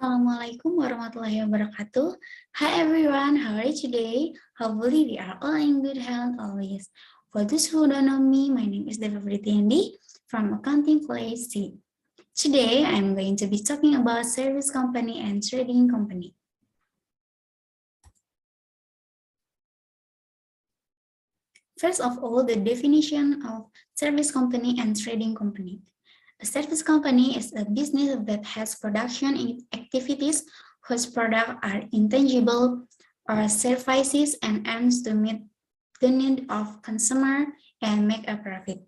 Assalamualaikum warahmatullahi wabarakatuh. Hi everyone, how are you today? Hopefully we are all in good health always. For those who don't know me, my name is Deva Frid Tiendy from Accounting Class C. Today I'm going to be talking about service company and trading company. First of all, the definition of service company and trading company. A service company is a business that has production activities whose products are intangible or services and aims to meet the need of consumer and make a profit.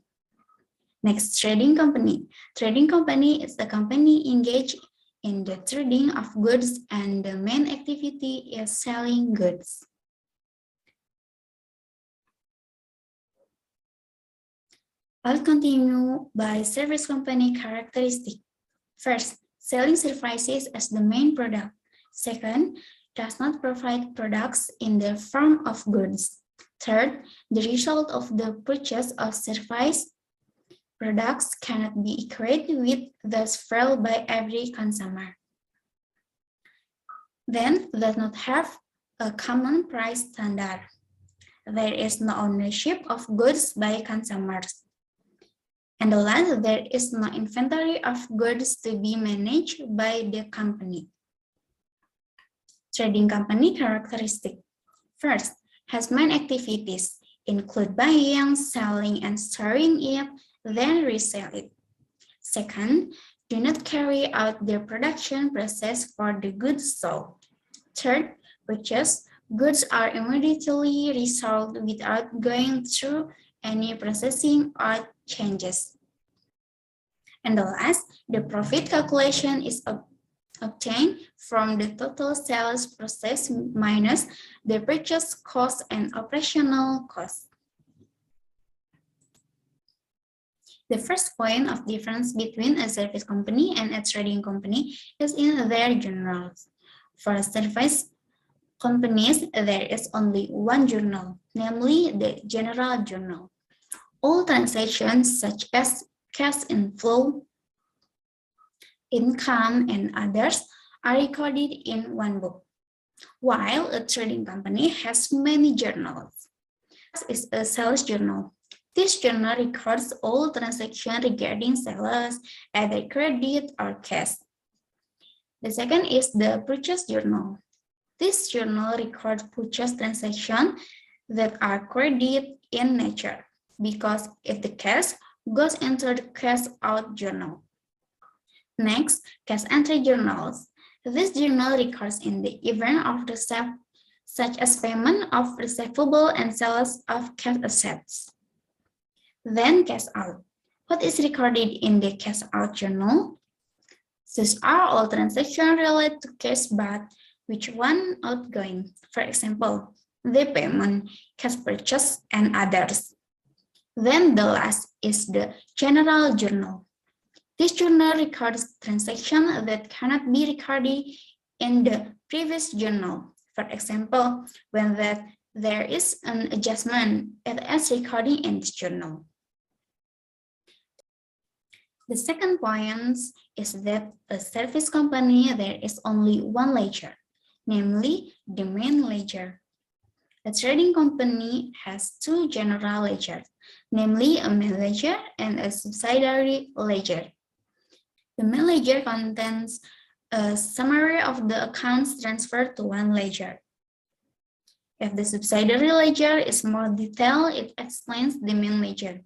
Next, trading company. Trading company is a company engaged in the trading of goods and the main activity is selling goods. I'll continue by service company characteristic. First, selling services as the main product. Second, does not provide products in the form of goods. Third, the result of the purchase of service products cannot be equated with thus felt by every consumer. Then, does not have a common price standard. There is no ownership of goods by consumers. And the last, there is no inventory of goods to be managed by the company. Trading company characteristic. First, has main activities, include buying, selling, and storing it, then resell it. Second, do not carry out the production process for the goods sold. Third, purchase goods are immediately resold without going through any processing or changes. And the last, the profit calculation is obtained from the total sales process minus the purchase cost and operational cost. The first point of difference between a service company and a trading company is in their journals. For service companies, there is only one journal, namely the general journal. All transactions such as cash inflow, income, and others are recorded in one book, while a trading company has many journals. This is a sales journal. This journal records all transactions regarding sales, either credit or cash. The second is the purchase journal. This journal records purchase transactions that are credit in nature, because if the cash goes into the cash out journal. Next, cash entry journals. This journal records in the event of receipt, such as payment of receivable and sales of cash assets. Then cash out. What is recorded in the cash out journal? These are all transactions related to cash, but which one outgoing? For example, the payment, cash purchase, and others. Then the last is the general journal. This journal records transactions that cannot be recorded in the previous journal. For example, when there is an adjustment, it is recorded in this journal. The second point is that a service company, there is only one ledger, namely the main ledger. A trading company has two general ledgers, namely a main ledger and a subsidiary ledger. The main ledger contains a summary of the accounts transferred to one ledger. If the subsidiary ledger is more detailed, it explains the main ledger.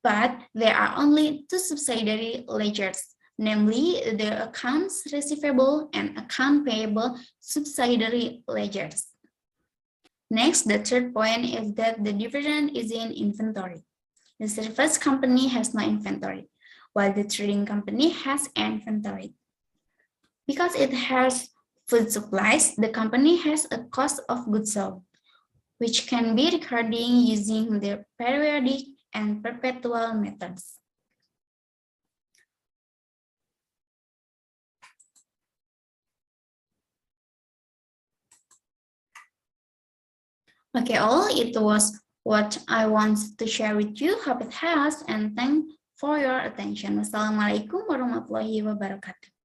But there are only two subsidiary ledgers, namely the accounts receivable and account payable subsidiary ledgers. Next, the third point is that the difference is in inventory. The service company has no inventory, while the trading company has inventory. Because it has food supplies, the company has a cost of goods sold, which can be recorded using the periodic and perpetual methods. Okay, all, it was what I want to share with you. Hope it has, and thanks for your attention. Wassalamualaikum warahmatullahi wabarakatuh.